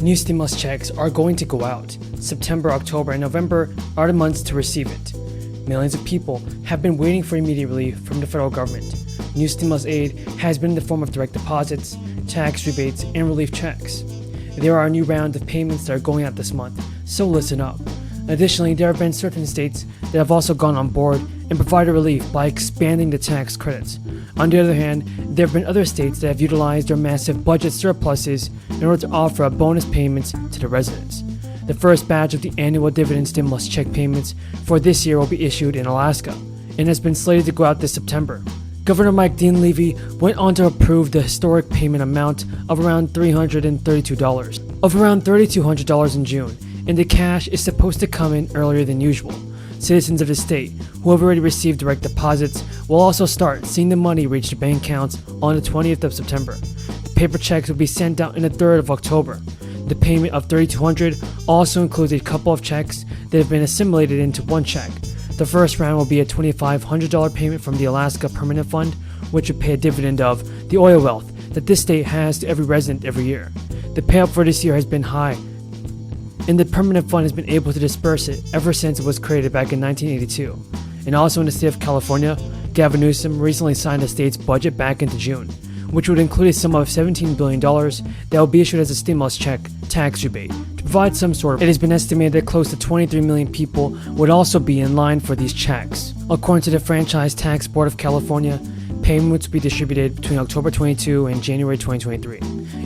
New stimulus checks are going to go out. September, October, and November are the months to receive it. Millions of people have been waiting for immediate relief from the federal government. New stimulus aid has been in the form of direct deposits, tax rebates, and relief checks. There are a new round of payments that are going out this month, so listen up. Additionally, there have been certain states that have also gone on board and provided relief by expanding the tax credits. On the other hand, there have been other states that have utilized their massive budget surpluses in order to offer bonus payments to the residents. The first batch of the annual dividend stimulus check payments for this year will be issued in Alaska and has been slated to go out this September. Governor Mike Dinwiddie went on to approve the historic payment amount of around $332 in June, and the cash is supposed to come in earlier than usual. Citizens of the state who have already received direct deposits will also start seeing the money reach their bank accounts on the 20th of September. The paper checks will be sent out in the 3rd of October. The payment of $3,200 also includes a couple of checks that have been assimilated into one check. The first round will be a $2,500 payment from the Alaska Permanent Fund, which would pay a dividend of the oil wealth that this state has to every resident every year. The payout for this year has been high, and the Permanent Fund has been able to disperse it ever since it was created back in 1982. And also in the state of California, Gavin Newsom recently signed the state's budget back into June, which would include a sum of $17 billion that will be issued as a stimulus check tax rebate to provide some sort of. It has been estimated that close to 23 million people would also be in line for these checks. According to the Franchise Tax Board of California, payments will be distributed between October 22 and January 2023.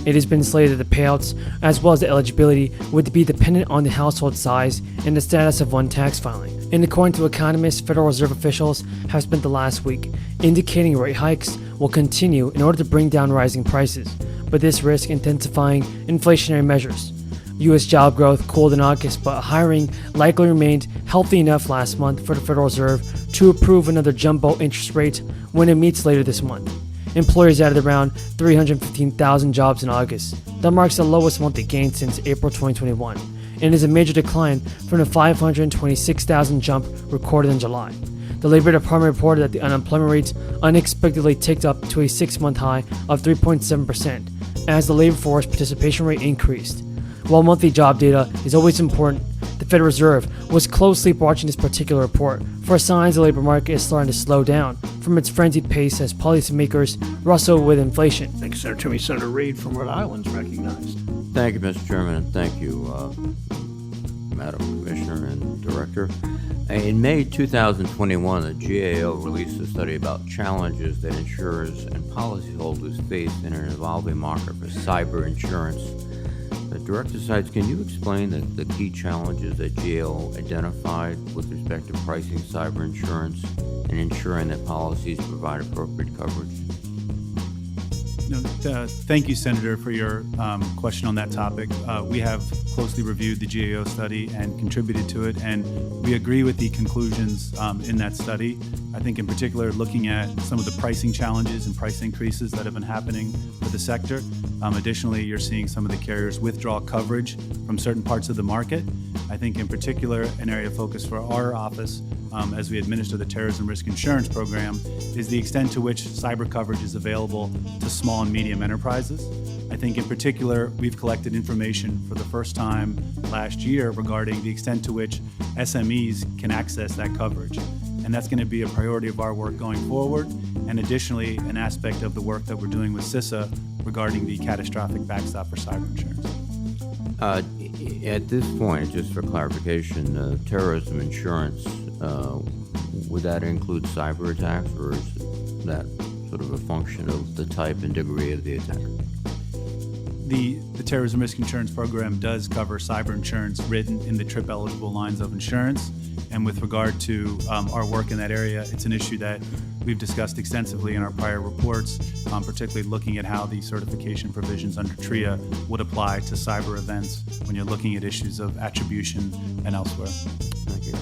It has been slated that the payouts, as well as the eligibility, would be dependent on the household size and the status of one tax filing. And according to economists, Federal Reserve officials have spent the last week indicating rate hikes will continue in order to bring down rising prices, but this risks intensifying inflationary measures. U.S. job growth cooled in August, but hiring likely remained healthy enough last month for the Federal Reserve to approve another jumbo interest rate when it meets later this month. Employers added around 315,000 jobs in August. That marks the lowest monthly gain since April 2021, and is a major decline from the 526,000 jump recorded in July. The Labor Department reported that the unemployment rate unexpectedly ticked up to a 6-month high of 3.7% as the labor force participation rate increased. While monthly job data is always important, the Federal Reserve was closely watching this particular report for signs the labor market is starting to slow down from its frenzied pace as policymakers wrestle with inflation. Thank you, Senator. To me, Senator Reid from Rhode Island is recognized. Thank you, Mr. Chairman, and thank you, Madam Commissioner and Director. In May 2021, the GAO released a study about challenges that insurers and policyholders face in an evolving market for cyber insurance. Director Sides, can you explain the key challenges that GAO identified with respect to pricing cyber insurance and ensuring that policies provide appropriate coverage? Thank you, Senator, for your question on that topic. We have closely reviewed the GAO study and contributed to it, and we agree with the conclusions in that study. I think in particular, looking at some of the pricing challenges and price increases that have been happening for the sector. Additionally, you're seeing some of the carriers withdraw coverage from certain parts of the market. I think in particular, an area of focus for our office as we administer the Terrorism Risk Insurance Program is the extent to which cyber coverage is available to small and medium enterprises. I think in particular, we've collected information for the first time last year regarding the extent to which SMEs can access that coverage. And that's going to be a priority of our work going forward, and additionally, an aspect of the work that we're doing with CISA regarding the catastrophic backstop for cyber insurance. At this point, just for clarification, terrorism insurance, would that include cyber attacks, or is that sort of a function of the type and degree of the attack? The Terrorism Risk Insurance Program does cover cyber insurance written in the TRIP eligible lines of insurance. And with regard to our work in that area, it's an issue that we've discussed extensively in our prior reports, particularly looking at how the certification provisions under TRIA would apply to cyber events when you're looking at issues of attribution and elsewhere. Thank you.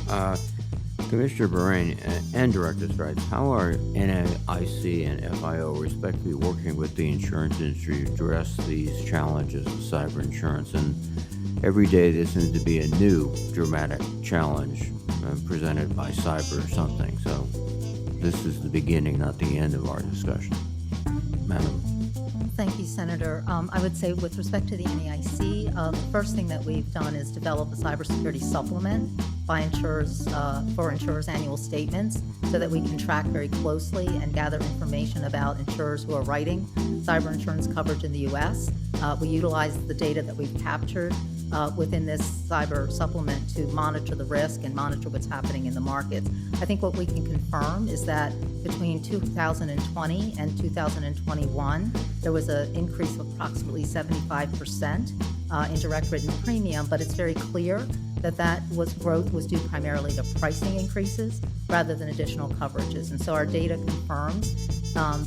Commissioner Bahrain and Director Strides, how are NAIC and FIO respectively working with the insurance industry to address these challenges of cyber insurance? And every day there seems to be a new dramatic challenge presented by cyber or something. So this is the beginning, not the end of our discussion. Madam. Thank you, Senator. I would say with respect to the NAIC, the first thing that we've done is develop a cybersecurity supplement by insurers for insurers' annual statements so that we can track very closely and gather information about insurers who are writing cyber insurance coverage in the U.S. We utilize the data that we've captured within this cyber supplement to monitor the risk and monitor what's happening in the markets. I think what we can confirm is that between 2020 and 2021, there was an increase of approximately 75% in direct written premium, but it's very clear that growth was due primarily to pricing increases rather than additional coverages. And so our data confirms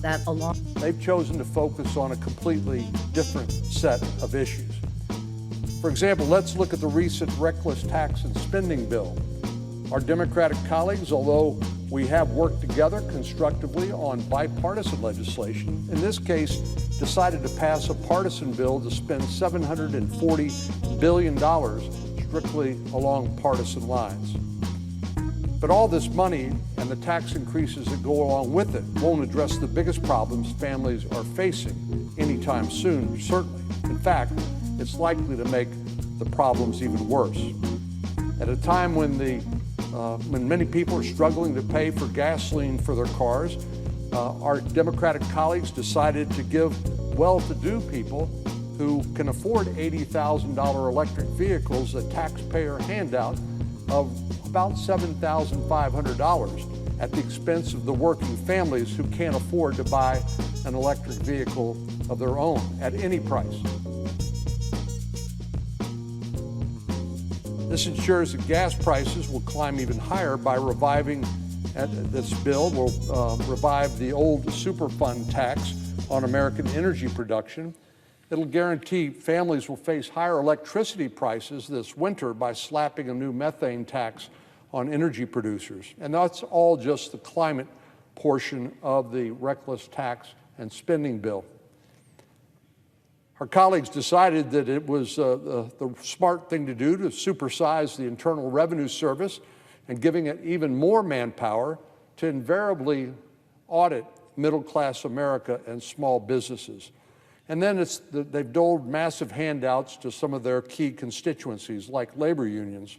that along. They've chosen to focus on a completely different set of issues. For example, let's look at the recent reckless tax and spending bill. Our Democratic colleagues, although we have worked together constructively on bipartisan legislation, in this case decided to pass a partisan bill to spend $740 billion strictly along partisan lines. But all this money and the tax increases that go along with it won't address the biggest problems families are facing anytime soon, certainly. In fact, it's likely to make the problems even worse. At a time when many people are struggling to pay for gasoline for their cars, our Democratic colleagues decided to give well-to-do people who can afford $80,000 electric vehicles a taxpayer handout of about $7,500 at the expense of the working families who can't afford to buy an electric vehicle of their own at any price. This ensures that gas prices will climb even higher by reviving, this bill will revive the old Superfund tax on American energy production. It'll guarantee families will face higher electricity prices this winter by slapping a new methane tax on energy producers. And that's all just the climate portion of the reckless tax and spending bill. Our colleagues decided that it was the smart thing to do to supersize the Internal Revenue Service and giving it even more manpower to invariably audit middle-class America and small businesses. And then they've doled massive handouts to some of their key constituencies, like labor unions.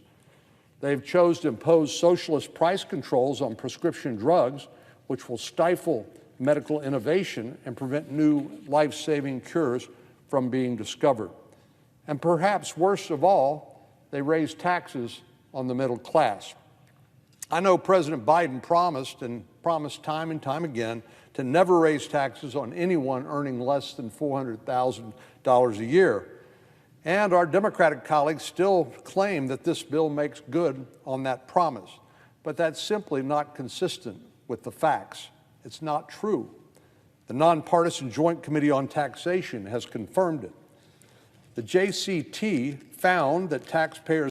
They've chosen to impose socialist price controls on prescription drugs, which will stifle medical innovation and prevent new life-saving cures from being discovered. And perhaps worst of all, they raise taxes on the middle class. I know President Biden promised time and time again to never raise taxes on anyone earning less than $400,000 a year. And our Democratic colleagues still claim that this bill makes good on that promise. But that's simply not consistent with the facts. It's not true. The Nonpartisan Joint Committee on Taxation has confirmed it. The JCT found that taxpayers